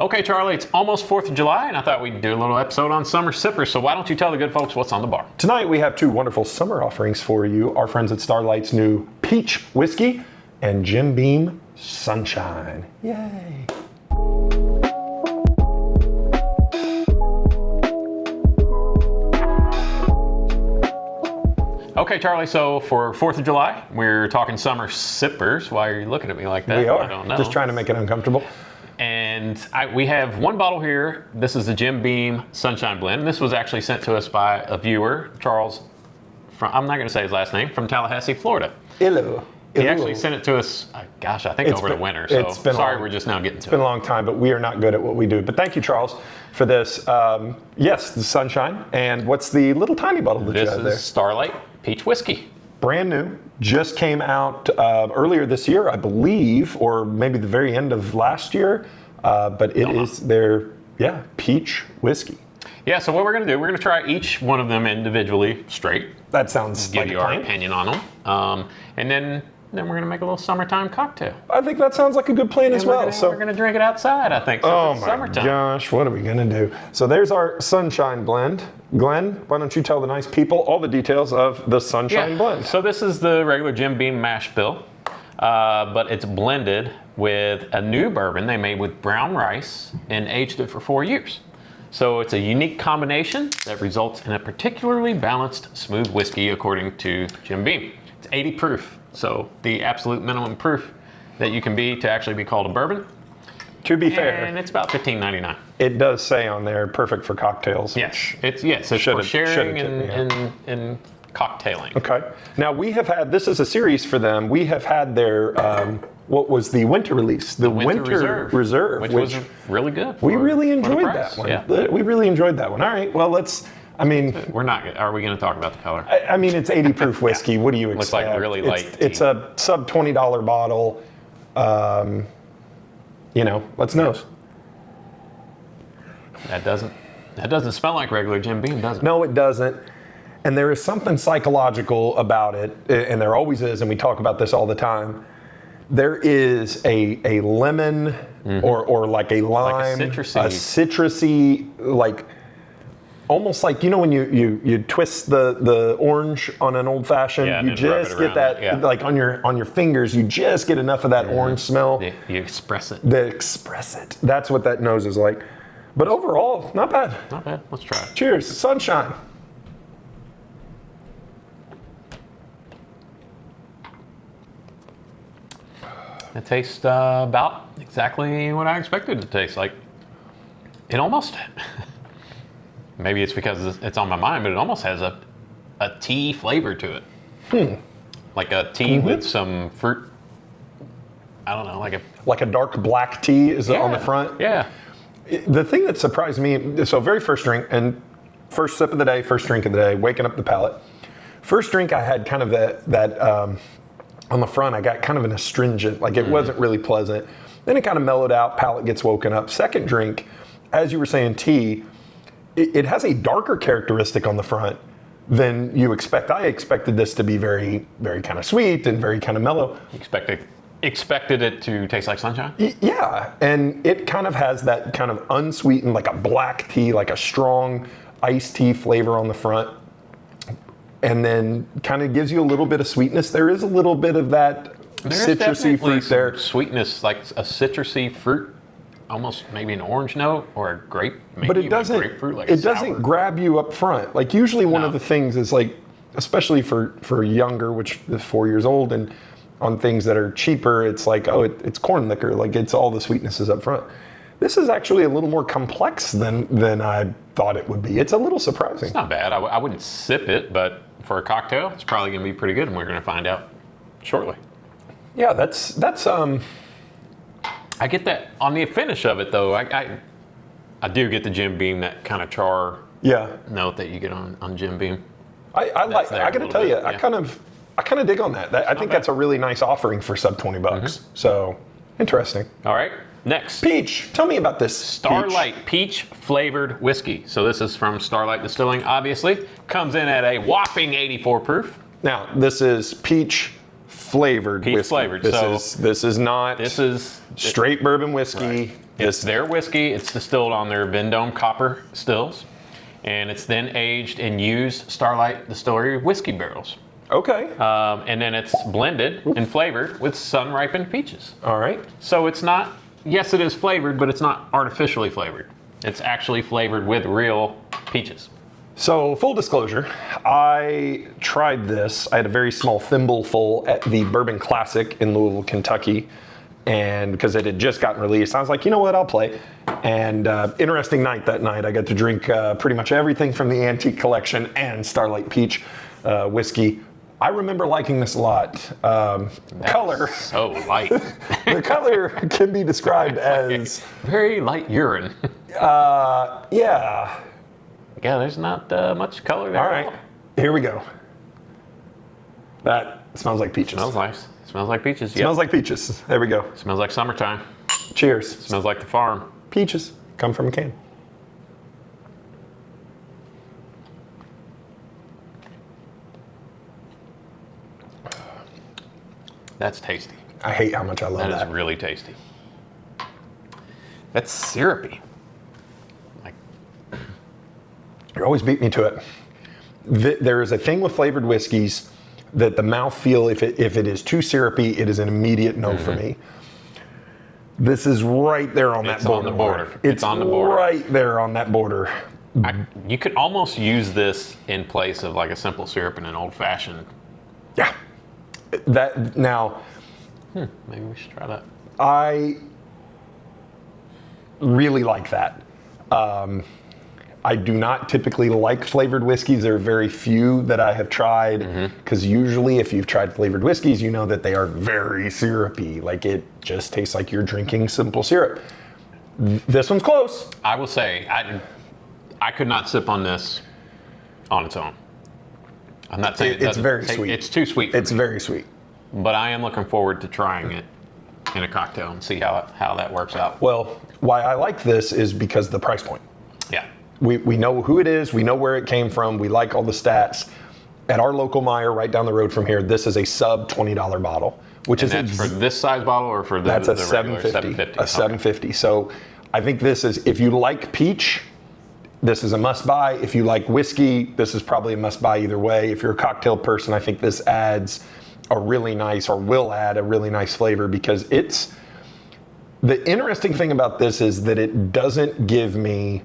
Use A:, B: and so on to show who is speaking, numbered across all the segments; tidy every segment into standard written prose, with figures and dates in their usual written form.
A: Okay, Charlie, it's almost 4th of July, and I thought we'd do a little episode on summer sippers, so why don't you tell the good folks what's on the bar?
B: Tonight we have two wonderful summer offerings for you. Our friends at Starlight's new Peach Whiskey and Jim Beam Sunshine. Yay!
A: Okay, Charlie, so for 4th of July, we're talking summer sippers. Why are you looking at me like that?
B: We are.
A: I don't know.
B: Just trying to make it uncomfortable.
A: And we have one bottle here. This is the Jim Beam Sunshine Blend. This was actually sent to us by a viewer, Charles, I'm not going to say his last name, from Tallahassee, Florida.
B: Hello.
A: He actually sent it to us, gosh, I think over the winter. So sorry, we're just now getting to it.
B: It's been a long time, but we are not good at what we do. But thank you, Charles, for this. Yes, the Sunshine. And what's the little tiny bottle that you have there?
A: This is Starlight Peach Whiskey.
B: Brand new, just came out earlier this year, I believe, or maybe the very end of last year. But it is their, peach whiskey.
A: Yeah, so what we're going to do, we're going to try each one of them individually straight.
B: That sounds like a plan.
A: Give you our opinion on them. And then we're going to make a little summertime cocktail.
B: I think that sounds like a good plan as well.
A: So we're going to drink it outside, I think.
B: Oh my gosh, what are we going to do? So there's our Sunshine Blend. Glenn, why don't you tell the nice people all the details of the Sunshine Blend?
A: So this is the regular Jim Beam mash bill, but it's blended with a new bourbon they made with brown rice and aged it for 4 years. So it's a unique combination that results in a particularly balanced, smooth whiskey, according to Jim Beam. It's 80 proof, so the absolute minimum proof that you can be to actually be called a bourbon.
B: To be fair,
A: and it's about $15.99.
B: It does say on there, perfect for cocktails.
A: Yes, it's for sharing and cocktailing.
B: Okay. Now we have had, this is a series for them. We have had their, what was the winter release? The Winter Reserve.
A: Which was really good.
B: We really enjoyed that one.
A: Yeah.
B: We really enjoyed that one. All right, well
A: we're not, are we going to talk about the color?
B: I mean, it's 80 proof whiskey. What do you expect?
A: Looks like really light.
B: It's a sub $20 bottle. Let's nose.
A: That doesn't smell like regular Jim Beam, does it?
B: No, it doesn't. And there is something psychological about it, and there always is, and we talk about this all the time. There is a lemon or like a lime,
A: like a
B: citrusy, like almost like, when you twist the orange on an old fashioned, you just get that like on your fingers, you just get enough of that orange smell.
A: You express it.
B: That's what that nose is like. But overall, not bad.
A: Not bad. Let's try it.
B: Cheers, Sunshine.
A: It tastes about exactly what I expected it to taste like. It almost, maybe it's because it's on my mind, but it almost has a tea flavor to it. Like a tea with some fruit. I don't know,
B: like a dark black tea is on the front.
A: Yeah.
B: The thing that surprised me, so very first drink and first sip of the day, first drink of the day, waking up the palate. First drink I had kind of that on the front, I got kind of an astringent, like it wasn't really pleasant. Then it kind of mellowed out, palate gets woken up. Second drink, as you were saying, tea, it has a darker characteristic on the front than you expect. I expected this to be very, very kind of sweet and very kind of mellow.
A: Expected it to taste like sunshine?
B: Yeah, and it kind of has that kind of unsweetened, like a black tea, like a strong iced tea flavor on the front. And then kind of gives you a little bit of sweetness. There is a little bit of that citrusy fruit there.
A: Sweetness, like a citrusy fruit, almost maybe an orange note or a grape. Maybe
B: but it doesn't.
A: Grapefruit, like
B: it doesn't grab you up front. Like usually one of the things is like, especially for younger, which is 4 years old, and on things that are cheaper, it's like, it's corn liquor. Like it's all the sweetnesses up front. This is actually a little more complex than I thought it would be. It's a little surprising.
A: It's not bad. I wouldn't sip it, but for a cocktail, it's probably going to be pretty good, and we're going to find out shortly.
B: Yeah, that's.
A: I get that on the finish of it, though. I do get the Jim Beam, that kind of char note that you get on Jim Beam.
B: I got to tell you, I kind of dig on that. I think that's a really nice offering for sub $20. So interesting.
A: All right. Next.
B: Peach. Tell me about this.
A: Starlight peach flavored whiskey. So this is from Starlight Distilling, obviously. Comes in at a whopping 84 proof.
B: Now, this is peach flavored whiskey.
A: Flavored.
B: This is not straight bourbon whiskey.
A: Right. It's their whiskey. It's distilled on their Vendome copper stills, and it's then aged in used Starlight Distillery whiskey barrels.
B: Okay.
A: And then it's blended and flavored with sun-ripened peaches.
B: All right.
A: So it's not, yes, it is flavored, but it's not artificially flavored. It's actually flavored with real peaches.
B: So full disclosure, I tried this. I had a very small thimbleful at the Bourbon Classic in Louisville, Kentucky. And because it had just gotten released, I was like, you know what, I'll play. And interesting night that night. I got to drink pretty much everything from the Antique Collection and Starlight Peach whiskey. I remember liking this a lot. Color.
A: So light.
B: The color can be described as
A: very light urine.
B: Yeah.
A: Yeah, there's not much color there.
B: All right, here we go. That smells like peaches.
A: Smells nice. Smells like peaches. Yep.
B: Smells like peaches. There we go.
A: Smells like summertime.
B: Cheers.
A: Smells like the farm.
B: Peaches come from a can.
A: That's tasty.
B: I hate how much I love that.
A: That is really tasty. That's syrupy. Like,
B: You always beat me to it. There is a thing with flavored whiskeys that the mouthfeel, if it is too syrupy, it is an immediate no for me. This is right there on that border.
A: On the border.
B: It's
A: on the border.
B: Right there on that border.
A: You could almost use this in place of like a simple syrup in an old fashioned.
B: Yeah. That now.
A: Maybe we should try that.
B: I really like that. I do not typically like flavored whiskeys. There are very few that I have tried because usually if you've tried flavored whiskeys, you know that they are very syrupy. Like it just tastes like you're drinking simple syrup. This one's close.
A: I will say, I could not sip on this on its own. I'm not saying
B: It's very sweet.
A: It's too sweet for
B: It's
A: me.
B: very sweet.
A: But I am looking forward to trying it in a cocktail and see how that works out.
B: Well, why I like this is because of the price point.
A: Yeah.
B: We know who it is. We know where it came from. We like all the stats. At our local Meijer right down the road from here, this is a sub $20 bottle, which
A: And
B: is
A: that's for this size bottle or for the
B: that's a
A: the regular
B: $7.50. A
A: Okay.
B: $7.50. So I think this is, if you like peach, this is a must buy. If you like whiskey, this is probably a must buy either way. If you're a cocktail person, I think this adds a really nice, or will add a really nice flavor, because it's, the interesting thing about this is that it doesn't give me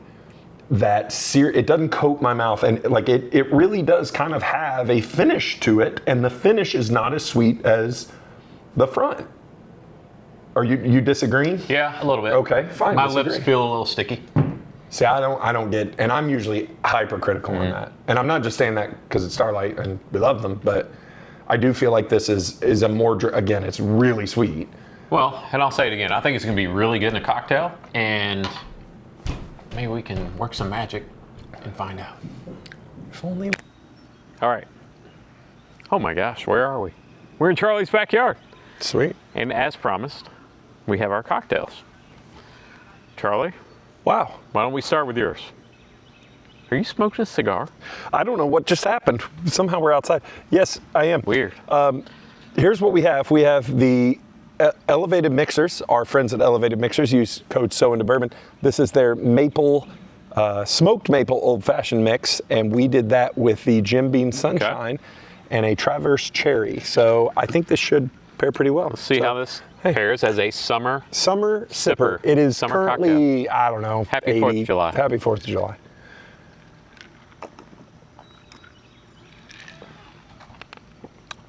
B: that it doesn't coat my mouth, and like it really does kind of have a finish to it, and the finish is not as sweet as the front. Are you disagreeing?
A: Yeah, a little bit.
B: Okay, fine.
A: My
B: disagree.
A: lips feel a little sticky.
B: See, I don't get, and I'm usually hypercritical on that. And I'm not just saying that because it's Starlight and we love them, but I do feel like this is a more, again, it's really sweet.
A: Well, and I'll say it again. I think it's going to be really good in a cocktail, and maybe we can work some magic and find out.
B: If only.
A: All right. Oh my gosh, where are we? We're in Charlie's backyard.
B: Sweet.
A: And as promised, we have our cocktails. Charlie,
B: Wow.
A: why don't we start with yours? Are you smoking a cigar?
B: I don't know what just happened. Somehow we're outside. Yes, I am.
A: Weird.
B: Here's what we have. We have the Elevated Mixers. Our friends at Elevated Mixers use code SO into bourbon. This is their maple, smoked maple old fashioned mix, and we did that with the Jim Beam Sunshine and a Traverse Cherry. So I think this should pair pretty well.
A: Let's see how this pairs as a summer
B: sipper. It is
A: Summer
B: currently, I don't know,
A: Happy
B: 80.
A: 4th of July.
B: Happy 4th of July.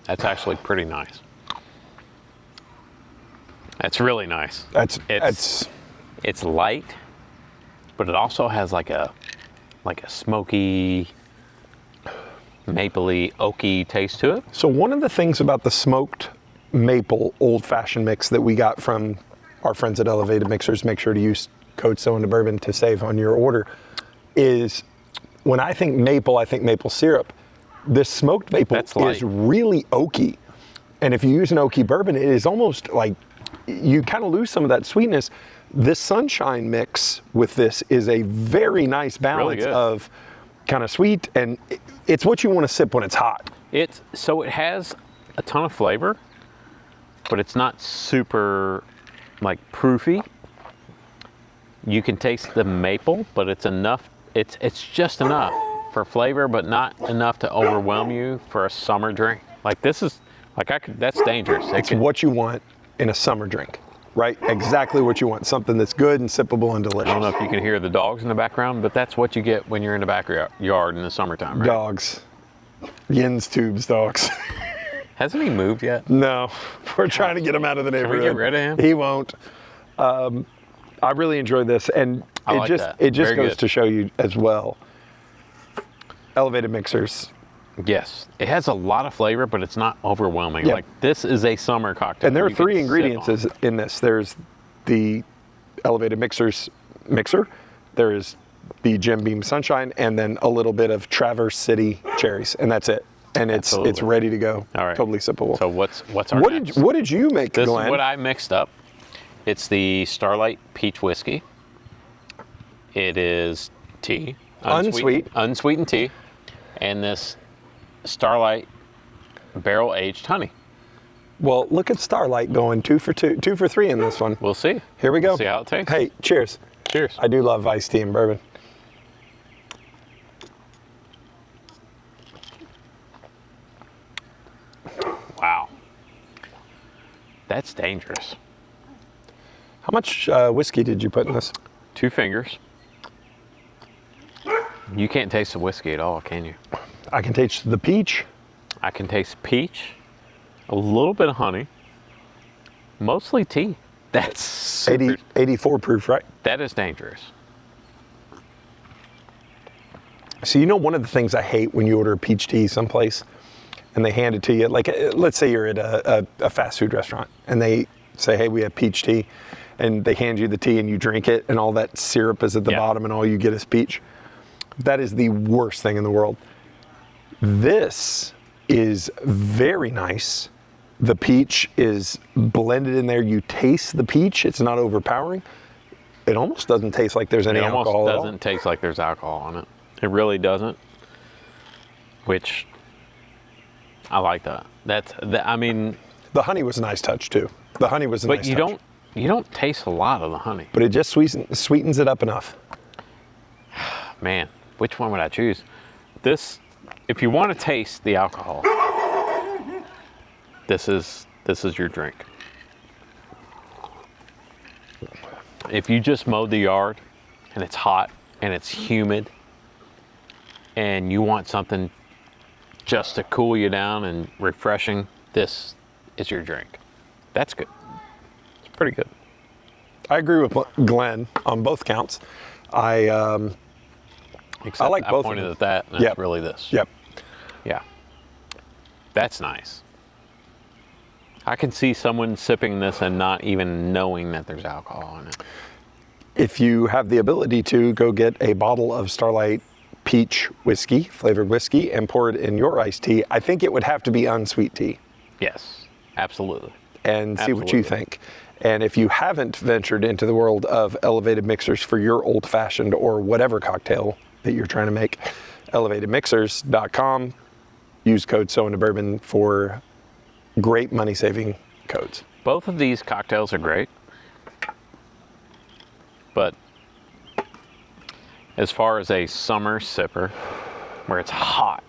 A: That's actually pretty nice. That's really nice. It's light, but it also has like a smoky, mapley, oaky taste to it.
B: So one of the things about the smoked maple old fashioned mix that we got from our friends at Elevated Mixers, make sure to use code SO into bourbon to save on your order, is when I think maple syrup. This smoked maple is really oaky. And if you use an oaky bourbon, it is almost like you kind of lose some of that sweetness. This Sunshine mix with this is a very nice balance of kind of sweet, and it's what you want to sip when it's hot.
A: So it has a ton of flavor, but it's not super like proofy. You can taste the maple, but it's enough. It's just enough for flavor, but not enough to overwhelm you for a summer drink. Like this is, that's dangerous.
B: It's what you want in a summer drink, right? Exactly what you want. Something that's good and sippable and delicious.
A: I don't know if you can hear the dogs in the background, but that's what you get when you're in the backyard in the summertime, right?
B: Dogs. Yin's tubes dogs.
A: Hasn't he moved yet?
B: No, we're trying to get him out of the neighborhood.
A: Can we get rid of him?
B: He won't. I really enjoyed this, and it just
A: Very
B: goes
A: good.
B: to show you as well. Elevated mixers.
A: Yes, it has a lot of flavor, but it's not overwhelming.
B: Yeah.
A: Like this is a summer cocktail.
B: And there are
A: you can
B: 3
A: sip
B: ingredients
A: on.
B: in this. There's the elevated mixer. There is the Jim Beam Sunshine, and then a little bit of Traverse City cherries, and that's it. And it's
A: Absolutely.
B: ready to go.
A: All right.
B: Totally sippable.
A: So what's our
B: what
A: next?
B: did you make,
A: This
B: Glenn?
A: is what I mixed up. It's the Starlight Peach Whiskey. It is tea. Unsweetened tea. And this Starlight Barrel Aged Honey.
B: Well, look at Starlight going 2 for 3 in this one.
A: We'll see.
B: Here we go.
A: See how it tastes.
B: Hey, cheers.
A: Cheers.
B: I do love iced tea and bourbon.
A: Wow. That's dangerous.
B: How much whiskey did you put in this?
A: 2 fingers. You can't taste the whiskey at all, can you?
B: I can taste the peach.
A: I can taste peach, a little bit of honey, mostly tea. That's super,
B: 84 proof, right?
A: that is dangerous.
B: So you know one of the things I hate when you order peach tea someplace and they hand it to you, like let's say you're at a fast food restaurant and they say, hey, we have peach tea, and they hand you the tea and you drink it and all that syrup is at the bottom and all you get is peach. That is the worst thing in the world. This is very nice. The peach is blended in there. You taste the peach. It's not overpowering. It almost doesn't taste like there's any
A: It
B: alcohol
A: almost
B: at all.
A: doesn't taste like there's alcohol on it. It really doesn't. Which I like that. I mean,
B: The honey was a nice touch too. The honey was a nice touch.
A: but you don't taste a lot of the honey.
B: But it just sweetens it up enough.
A: Man, which one would I choose? This, if you want to taste the alcohol, this is your drink. If you just mowed the yard and it's hot and it's humid and you want something just to cool you down and refreshing, this is your drink. That's good. It's pretty good.
B: I agree with Glenn on both counts.
A: Except
B: like both of
A: I pointed
B: them.
A: at that, and
B: Yep.
A: it's really this.
B: Yep.
A: Yeah. That's nice. I can see someone sipping this and not even knowing that there's alcohol in it.
B: If you have the ability to, go get a bottle of Starlight peach whiskey, flavored whiskey, and pour it in your iced tea. I think it would have to be unsweet tea,
A: Yes, absolutely.
B: and see what you
A: Absolutely.
B: think. And if you haven't ventured into the world of elevated mixers for your old fashioned or whatever cocktail that you're trying to make, elevatedmixers.com. Use code SOINTOBourbon for great money saving codes.
A: Both of these cocktails are great. But as far as a summer sipper where it's hot,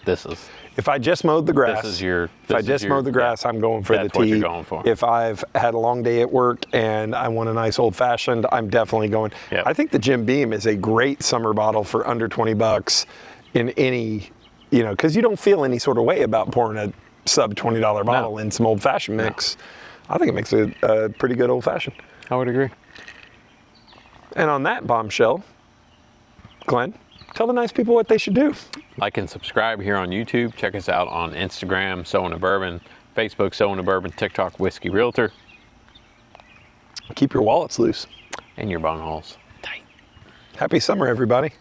A: this is
B: If I just mowed the grass,
A: this is your
B: if I just mowed the grass, I'm going for the
A: that's
B: tea.
A: what you're going for.
B: If I've had a long day at work and I want a nice old fashioned, I'm definitely going.
A: Yep.
B: I think the Jim Beam is a great summer bottle for under $20 in any, because you don't feel any sort of way about pouring a sub $20 bottle in some old fashioned mix. I think it makes a pretty good old fashioned.
A: I would agree.
B: And on that bombshell, Glenn, tell the nice people what they should do.
A: Like and subscribe here on YouTube. Check us out on Instagram, So Into Bourbon, Facebook, So Into Bourbon, TikTok, Whiskey Realtor,
B: Keep your wallets loose.
A: and your bungholes tight.
B: Happy summer, everybody.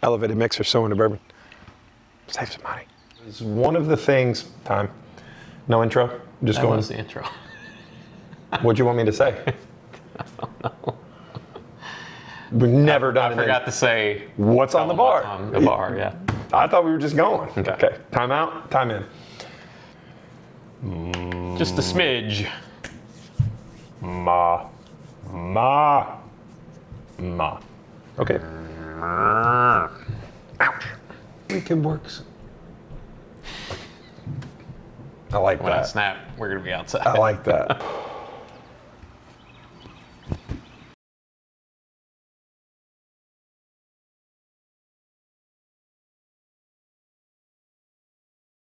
B: Elevated mixer, so into bourbon. Save some money. It's one of the things. Time. No intro. Just
A: That
B: going.
A: was the intro.
B: What do you want me to say? We've never done
A: I
B: it.
A: forgot to say
B: What's on the bar?
A: on the bar, yeah.
B: I thought we were just going.
A: Okay.
B: Time out. Time in.
A: Just a smidge.
B: Ma. Ma. Ma. Okay. Ouch. Weekend works. I like
A: When I
B: that.
A: snap, we're gonna be outside.
B: I like that.